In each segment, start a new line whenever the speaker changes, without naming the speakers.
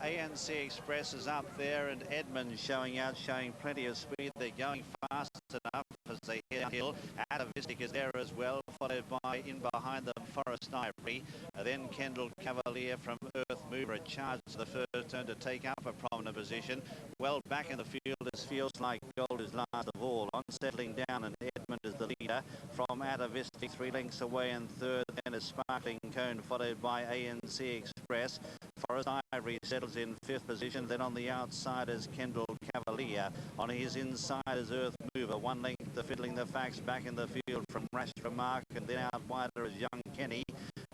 ANC Express is up there, and Edmond showing plenty of speed. They're going fast enough as they head downhill. Atavistic is there as well, followed by in behind them Forest Ivory. Then Kendall Cavalier from Earth Mover charged the first turn to take up a prominent position. Well back in the field as Feels Like Gold is last of all. On settling down, and Edmond is the leader from Atavistic, 3 lengths away in third. Then a Sparkling Cone followed by ANC Express. Forest Ivory settles in 5th position. Then on the outside is Kendall Cavalier. On his inside is Earth Mover. 1 length to Fiddling the Facts back in the field from Rash Remark, and then out wider is Young Kenny.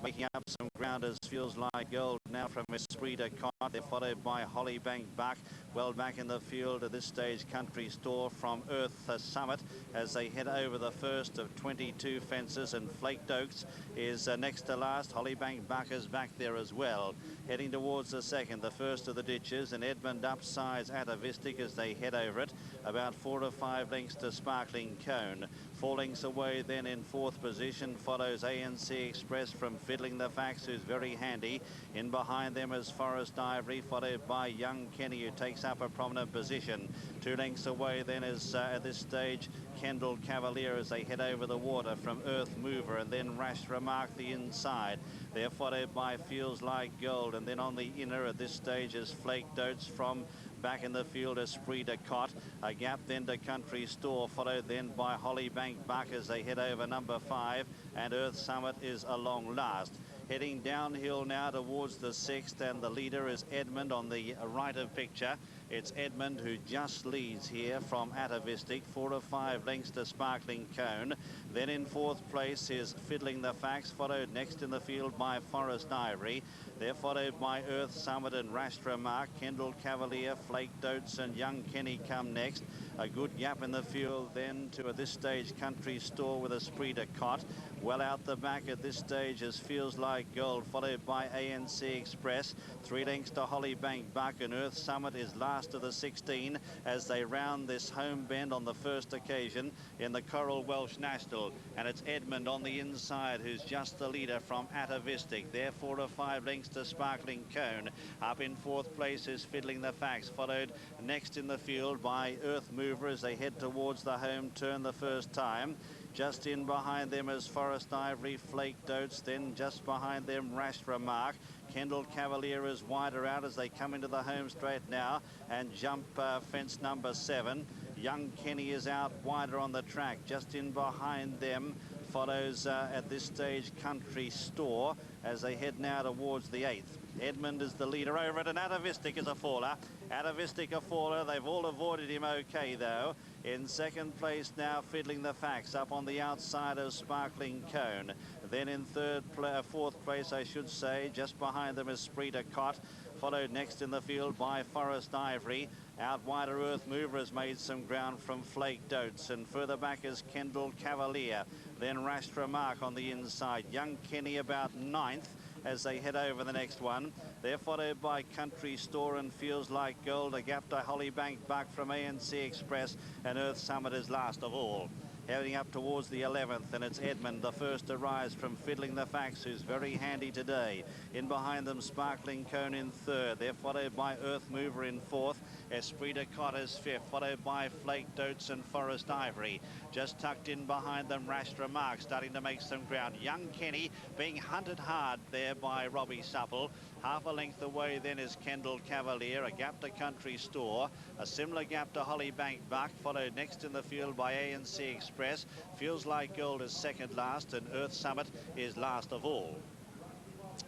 Making up some ground as Feels Like Gold now from Esprit de Cot. They're followed by Hollybank Buck. Well back in the field at this stage, Country Store from Earth Summit as they head over the first of 22 fences, and Flaked Oaks is next to last. Hollybank Buck is back there as well. Heading towards the second, the first of the ditches, and Edmond upsides Atavistic as they head over it. About 4 to 5 lengths to Sparkling Cone. 4 lengths away then in 4th position follows ANC Express from Fiddling the Facts, who's very handy. In behind them is Forest Ivory, followed by Young Kenny, who takes up a prominent position. 2 lengths away then is at this stage Kendall Cavalier as they head over the water from Earth Mover, and then Rash Remark the inside. They're followed by Feels Like Gold, and then on the inner at this stage is Flaked Oats from back in the field Esprit de Cot. A gap then to Country Store, followed then by Hollybank Buck as they head over number 5, and Earth Summit is along last. Heading downhill now towards the 6th, and the leader is Edmond on the right of picture. It's Edmond who just leads here from Atavistic, 4 to 5 lengths to Sparkling Cone. Then in 4th place is Fiddling the Facts, followed next in the field by Forest Ivory. They're followed by Earth Summit and Rash Remark. Kendall Cavalier, Flaked Oats and Young Kenny come next. A good gap in the field then to at this stage Country Store with Esprit de Cot. Well out the back at this stage is Feels Like Gold, followed by ANC Express. 3 lengths to Hollybank Buck, and Earth Summit is last of the 16 as they round this home bend on the first occasion in the Coral Welsh National. And it's Edmond on the inside who's just the leader from Atavistic. They're 4 to 5 lengths to Sparkling Cone. Up in 4th place is Fiddling the Facts, followed next in the field by Earth Mover as they head towards the home turn the first time. Just in behind them is Forest Ivory, Flaked Oats, then just behind them Rash Remark. Kendall Cavalier is wider out as they come into the home straight now and jump fence number 7. Young Kenny is out wider on the track. Just in behind them follows at this stage Country Store as they head now towards the 8th. Edmond is the leader over it, and Atavistic is a faller. Atavistic a faller. They've all avoided him okay, though. In 2nd place now, Fiddling the Facts up on the outside of Sparkling Cone. Then in 4th place, I should say, just behind them is Esprit de Cot, followed next in the field by Forest Ivory. Out wider, Earth Mover has made some ground from Flaked Oats, and further back is Kendall Cavalier. Then Rash Remark on the inside. Young Kenny about 9th as they head over the next one. They're followed by Country Store and Feels Like Gold. A gap to Hollybank Buck from ANC Express, and Earth Summit is last of all. Heading up towards the 11th, and it's Edmond, the first to rise from Fiddling the Facts, who's very handy today. In behind them, Sparkling Cone in 3rd. They're followed by Earth Mover in 4th. Esprit de Cot is 5th, followed by Flaked Oats and Forest Ivory. Just tucked in behind them, Rash Remark starting to make some ground. Young Kenny being hunted hard there by Robbie Supple. Half a length away then is Kendall Cavalier. A gap to Country Store. A similar gap to Hollybank Buck, followed next in the field by ANC Express. Feels Like Gold is second last, and Earth Summit is last of all.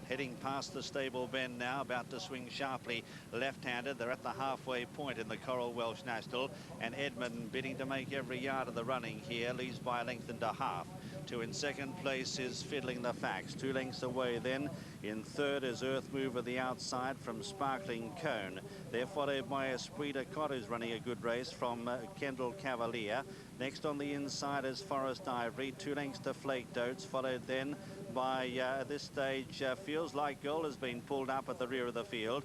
Heading past the stable bend now, about to swing sharply left-handed. They're at the halfway point in the Coral Welsh National, and Edmond bidding to make every yard of the running here, leads by a length and a half. 2 in 2nd place is Fiddling the Facts. 2 lengths away then. In 3rd is Earth Mover the outside from Sparkling Cone. They're followed by Esprit de Cot, who's running a good race from Kendall Cavalier. Next on the inside is Forest Ivory. 2 lengths to Flaked Oats, followed then by at this stage Feels Like Gold has been pulled up at the rear of the field.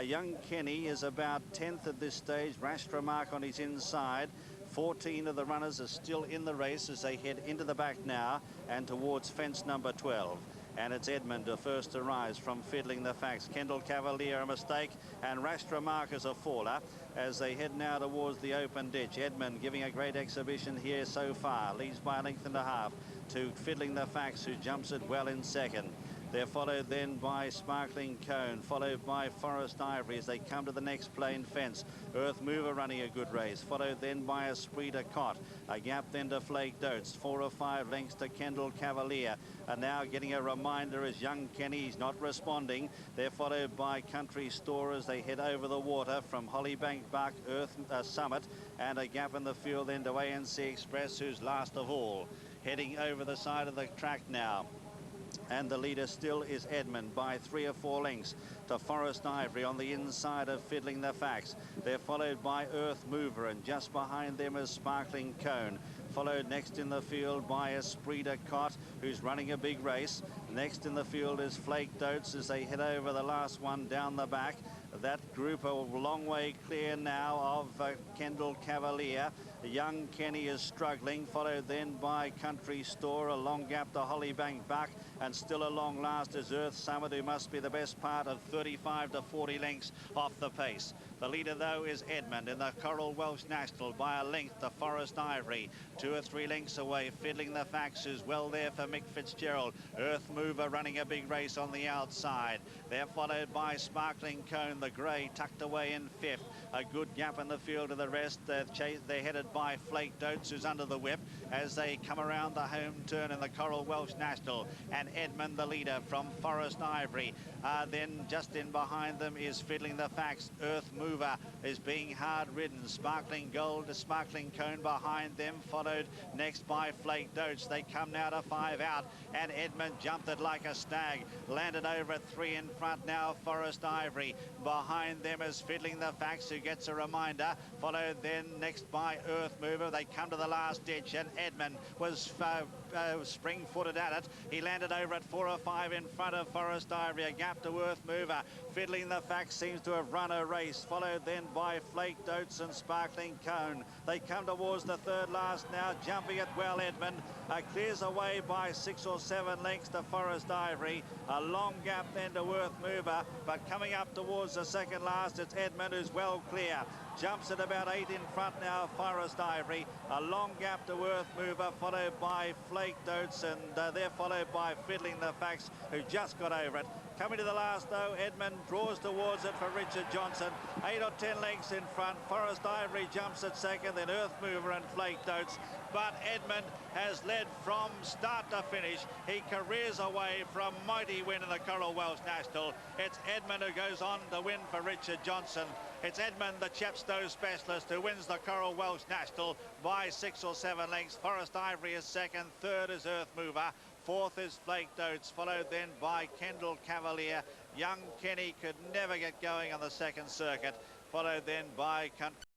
Young Kenny is about 10th at this stage. Rash Remark on his inside. 14 of the runners are still in the race as they head into the back now and towards fence number 12. And it's Edmond, the first to rise from Fiddling the Facts. Kendall Cavalier, a mistake, and Rastra Marcus a faller as they head now towards the open ditch. Edmond giving a great exhibition here so far. Leads by a length and a half to Fiddling the Facts, who jumps it well in second. They're followed then by Sparkling Cone, followed by Forest Ivory as they come to the next plain fence. Earth Mover running a good race, followed then by Esprit de Cot. A gap then to Flake Dotes, 4 or 5 lengths to Kendall Cavalier. And now getting a reminder as Young Kenny's not responding. They're followed by Country Store as they head over the water from Hollybank Buck, Earth Summit, and a gap in the field then to ANC Express, who's last of all. Heading over the side of the track now. And the leader still is Edmond by 3 or 4 lengths to Forest Ivory on the inside of Fiddling the Facts. They're followed by Earth Mover, and just behind them is Sparkling Cone. Followed next in the field by Esprit de Cot, who's running a big race. Next in the field is Flake Dotes as they head over the last one down the back. That group a long way clear now of Kendall Cavalier. Young Kenny is struggling, followed then by Country Store, a long gap to Hollybank Buck, and still a long last is Earth Summit, who must be the best part of 35 to 40 lengths off the pace. The leader, though, is Edmond in the Coral Welsh National by a length to Forest Ivory. 2 or 3 lengths away, Fiddling the Facts, who's well there for Mick Fitzgerald. Earth Mover running a big race on the outside. They're followed by Sparkling Cone, the grey, tucked away in 5th. A good gap in the field to the rest. They're headed by Flake Dotes, who's under the whip as they come around the home turn in the Coral Welsh National. And Edmond, the leader from Forest Ivory. Then just in behind them is Fiddling the Facts. Earth Mover is being hard ridden. Sparkling Cone behind them, followed next by Flake Dotes. They come now to 5 out, and Edmond jumped it like a stag. Landed over at 3 in front now, Forest Ivory. Behind them is Fiddling the Facts, who gets a reminder. Followed then next by Earth Mover. They come to the last ditch, and Edmond was spring-footed at it. He landed over at 4 or 5 in front of Forest Ivory. A gap to Earth Mover. Fiddling the Facts seems to have run a race, followed then by Flake Dotes and Sparkling Cone. They come towards the third last now, jumping it well. Edmond clears away by 6 or 7 lengths to Forest Ivory. A long gap then to Earth Mover, but coming up towards the second last, it's Edmond who's well clear. Jumps at about 8 in front now, Forest Ivory. A long gap to Earth Mover, followed by Flake Dotes, and they're followed by Fiddling the Facts, who just got over it. Coming to the last, though, Edmond draws towards it for Richard Johnson. 8 or 10 lengths in front. Forest Ivory jumps at second, then Earth Mover and Flake Dotes. But Edmond has led from start to finish. He careers away from mighty win in the Coral Welsh National. It's Edmond who goes on to win for Richard Johnson. It's Edmond, the Chepstow specialist, who wins the Coral Welsh National by 6 or 7 lengths. Forest Ivory is second. Third is Earth Mover. Fourth is Flake Dotes, followed then by Kendall Cavalier. Young Kenny could never get going on the second circuit, followed then by Country